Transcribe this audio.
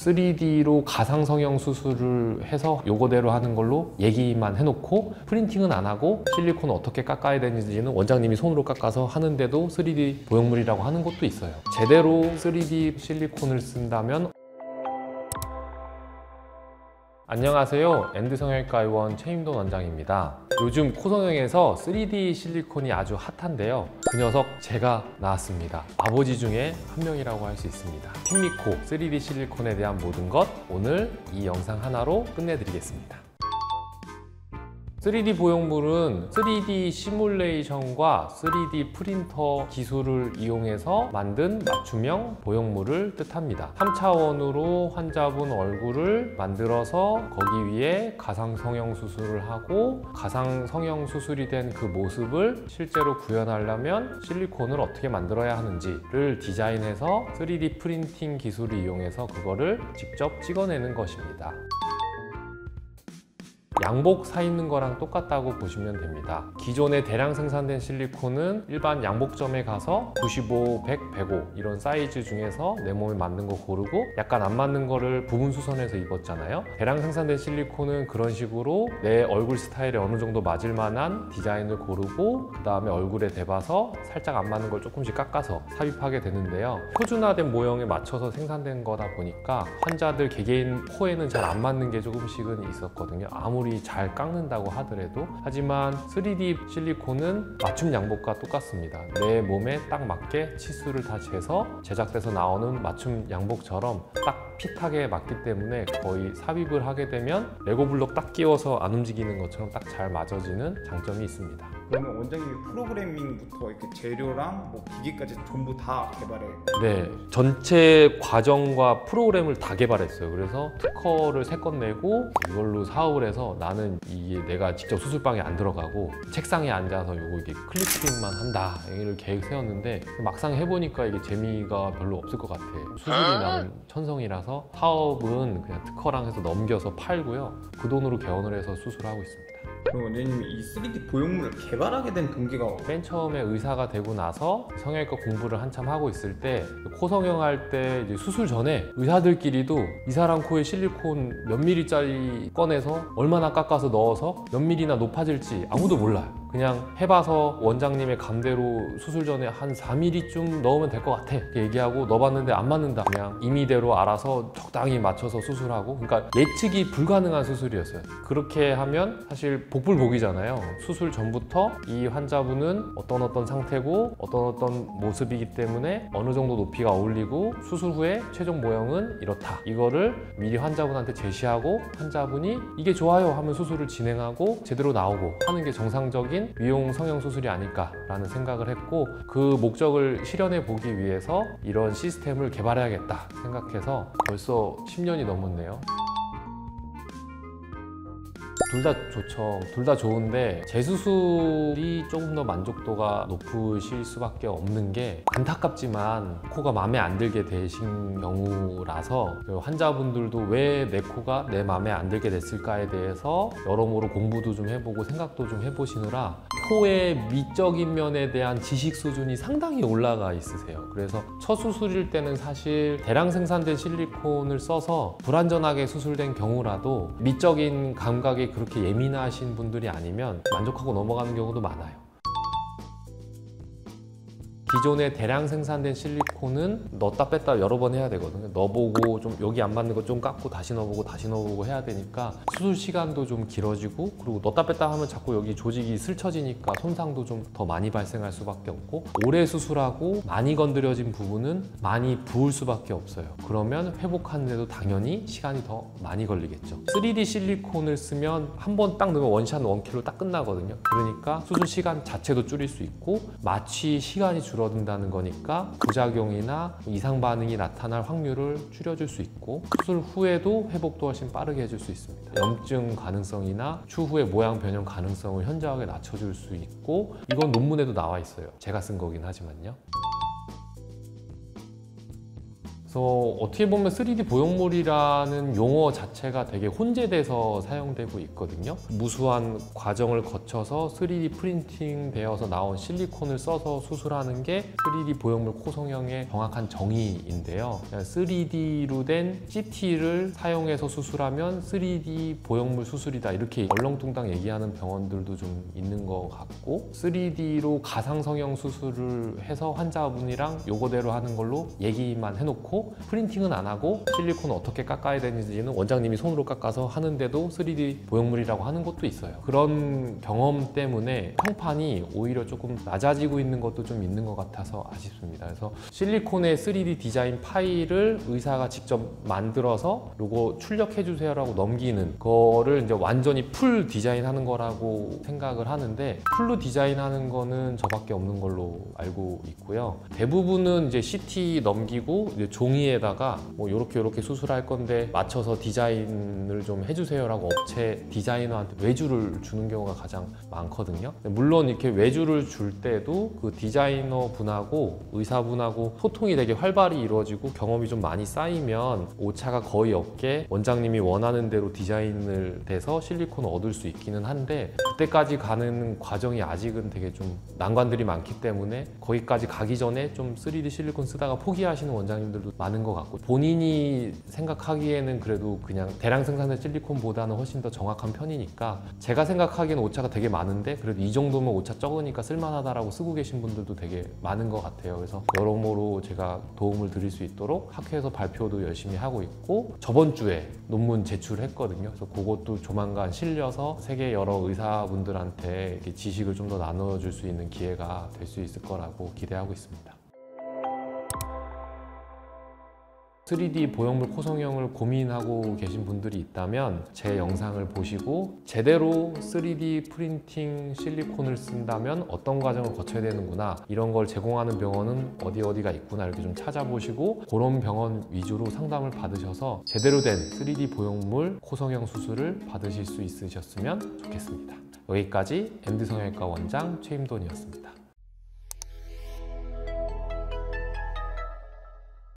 3D로 가상 성형 수술을 해서 요거대로 하는 걸로 얘기만 해놓고 프린팅은 안 하고 실리콘 어떻게 깎아야 되는지는 원장님이 손으로 깎아서 하는데도 3D 보형물이라고 하는 것도 있어요. 제대로 3D 실리콘을 쓴다면. 안녕하세요, 엔드성형외과 의원 최임돈 원장입니다. 요즘 코성형에서 3D 실리콘이 아주 핫한데요, 그 녀석 제가 나왔습니다. 아버지 중에 한 명이라고 할 수 있습니다. 핀미코 3D 실리콘에 대한 모든 것 오늘 이 영상 하나로 끝내드리겠습니다. 3D 보형물은 3D 시뮬레이션과 3D 프린터 기술을 이용해서 만든 맞춤형 보형물을 뜻합니다. 3차원으로 환자분 얼굴을 만들어서 거기 위에 가상 성형 수술을 하고 가상 성형 수술이 된 그 모습을 실제로 구현하려면 실리콘을 어떻게 만들어야 하는지를 디자인해서 3D 프린팅 기술을 이용해서 그거를 직접 찍어내는 것입니다. 양복 사 입는 거랑 똑같다고 보시면 됩니다. 기존에 대량 생산된 실리콘은 일반 양복점에 가서 95, 100, 105 이런 사이즈 중에서 내 몸에 맞는 거 고르고 약간 안 맞는 거를 부분 수선해서 입었잖아요. 대량 생산된 실리콘은 그런 식으로 내 얼굴 스타일에 어느 정도 맞을 만한 디자인을 고르고 그 다음에 얼굴에 대봐서 살짝 안 맞는 걸 조금씩 깎아서 삽입하게 되는데요. 표준화된 모형에 맞춰서 생산된 거다 보니까 환자들 개개인 코에는 잘 안 맞는 게 조금씩은 있었거든요. 아무리 잘 깎는다고 하더라도. 하지만 3D 실리콘은 맞춤 양복과 똑같습니다. 내 몸에 딱 맞게 치수를 다 재서 제작돼서 나오는 맞춤 양복처럼 딱 핏하게 맞기 때문에 거의 삽입을 하게 되면 레고 블록 딱 끼워서 안 움직이는 것처럼 딱 잘 맞아지는 장점이 있습니다. 그러면 원장님이 프로그래밍부터 이렇게 재료랑 뭐 기기까지 전부 다 개발해? 네, 전체 과정과 프로그램을 다 개발했어요. 그래서 특허를 3건 내고 이걸로 사업을 해서 나는 이게 내가 직접 수술방에 안 들어가고 책상에 앉아서 요거 이게 클리핑만 한다 이걸 계획 세웠는데 막상 해보니까 이게 재미가 별로 없을 것 같아. 수술이 나는 천성이라서 사업은 그냥 특허랑 해서 넘겨서 팔고요. 그 돈으로 개원을 해서 수술하고 있습니다. 그럼 원장님이 이 3D 보형물을 개발하게 된 동기가? 맨 처음에 의사가 되고 나서 성형외과 공부를 한참 하고 있을 때 코 성형할 때 이제 수술 전에 의사들끼리도 이 사람 코에 실리콘 몇 밀리짜리 꺼내서 얼마나 깎아서 넣어서 몇 밀리나 높아질지 아무도 몰라요. 그냥 해봐서 원장님의 감대로 수술 전에 한 4mm쯤 넣으면 될 것 같아 이렇게 얘기하고 넣어봤는데 안 맞는다. 그냥 임의대로 알아서 적당히 맞춰서 수술하고, 그러니까 예측이 불가능한 수술이었어요. 그렇게 하면 사실 복불복이잖아요. 수술 전부터 이 환자분은 어떤 상태고 어떤 모습이기 때문에 어느 정도 높이가 어울리고 수술 후에 최종 모형은 이렇다, 이거를 미리 환자분한테 제시하고 환자분이 이게 좋아요 하면 수술을 진행하고 제대로 나오고 하는 게 정상적인 미용 성형 수술이 아닐까라는 생각을 했고, 그 목적을 실현해 보기 위해서 이런 시스템을 개발해야겠다 생각해서 벌써 10년이 넘었네요. 둘 다 좋죠. 둘 다 좋은데 재수술이 조금 더 만족도가 높으실 수밖에 없는 게, 안타깝지만 코가 마음에 안 들게 되신 경우라서 환자분들도 왜 내 코가 내 마음에 안 들게 됐을까에 대해서 여러모로 공부도 좀 해보고 생각도 좀 해보시느라 코의 미적인 면에 대한 지식 수준이 상당히 올라가 있으세요. 그래서 첫 수술일 때는 사실 대량 생산된 실리콘을 써서 불완전하게 수술된 경우라도 미적인 감각이 그렇게 예민하신 분들이 아니면 만족하고 넘어가는 경우도 많아요. 기존에 대량 생산된 실리콘은 넣었다 뺐다 여러 번 해야 되거든요. 넣어보고 좀 여기 안 맞는 거 좀 깎고 다시 넣어보고 다시 넣어보고 해야 되니까 수술 시간도 좀 길어지고, 그리고 넣었다 뺐다 하면 자꾸 여기 조직이 스쳐지니까 손상도 좀 더 많이 발생할 수밖에 없고, 오래 수술하고 많이 건드려진 부분은 많이 부을 수밖에 없어요. 그러면 회복하는데도 당연히 시간이 더 많이 걸리겠죠. 3D 실리콘을 쓰면 한 번 딱 넣으면 원샷 원킬로 딱 끝나거든요. 그러니까 수술 시간 자체도 줄일 수 있고 마취 시간이 줄어든다는 거니까 부작용이나 이상 반응이 나타날 확률을 줄여줄 수 있고, 수술 후에도 회복도 훨씬 빠르게 해줄 수 있습니다. 염증 가능성이나 추후의 모양 변형 가능성을 현저하게 낮춰줄 수 있고, 이건 논문에도 나와 있어요. 제가 쓴 거긴 하지만요. 그래서 어떻게 보면 3D 보형물이라는 용어 자체가 되게 혼재돼서 사용되고 있거든요. 무수한 과정을 거쳐서 3D 프린팅 되어서 나온 실리콘을 써서 수술하는 게 3D 보형물 코 성형의 정확한 정의인데요. 3D로 된 CT를 사용해서 수술하면 3D 보형물 수술이다, 이렇게 얼렁뚱땅 얘기하는 병원들도 좀 있는 것 같고, 3D로 가상 성형 수술을 해서 환자분이랑 요거대로 하는 걸로 얘기만 해놓고 프린팅은 안 하고 실리콘 어떻게 깎아야 되는지는 원장님이 손으로 깎아서 하는데도 3D 보형물이라고 하는 것도 있어요. 그런 경험 때문에 평판이 오히려 조금 낮아지고 있는 것도 좀 있는 것 같아서 아쉽습니다. 그래서 실리콘의 3D 디자인 파일을 의사가 직접 만들어서 요거 출력해 주세요라고 넘기는 거를 이제 완전히 풀 디자인하는 거라고 생각을 하는데, 풀로 디자인하는 거는 저밖에 없는 걸로 알고 있고요. 대부분은 이제 CT 넘기고 이제 종이에다가 뭐 요렇게 수술할 건데 맞춰서 디자인을 좀 해주세요라고 업체 디자이너한테 외주를 주는 경우가 가장 많거든요. 물론 이렇게 외주를 줄 때도 그 디자이너 분하고 의사분하고 소통이 되게 활발히 이루어지고 경험이 좀 많이 쌓이면 오차가 거의 없게 원장님이 원하는 대로 디자인을 돼서 실리콘을 얻을 수 있기는 한데, 그때까지 가는 과정이 아직은 되게 좀 난관들이 많기 때문에 거기까지 가기 전에 좀 3D 실리콘 쓰다가 포기하시는 원장님들도 많은 것 같고, 본인이 생각하기에는 그래도 그냥 대량 생산된 실리콘보다는 훨씬 더 정확한 편이니까 제가 생각하기에는 오차가 되게 많은데 그래도 이 정도면 오차 적으니까 쓸만하다라고 쓰고 계신 분들도 되게 많은 것 같아요. 그래서 여러모로 제가 도움을 드릴 수 있도록 학회에서 발표도 열심히 하고 있고, 저번 주에 논문 제출했거든요. 그래서 그것도 조만간 실려서 세계 여러 의사분들한테 이렇게 지식을 좀 더 나눠줄 수 있는 기회가 될 수 있을 거라고 기대하고 있습니다. 3D 보형물 코 성형을 고민하고 계신 분들이 있다면 제 영상을 보시고 제대로 3D 프린팅 실리콘을 쓴다면 어떤 과정을 거쳐야 되는구나, 이런 걸 제공하는 병원은 어디가 있구나 이렇게 좀 찾아보시고 그런 병원 위주로 상담을 받으셔서 제대로 된 3D 보형물 코 성형 수술을 받으실 수 있으셨으면 좋겠습니다. 여기까지 MD 성형외과 원장 최임돈이었습니다.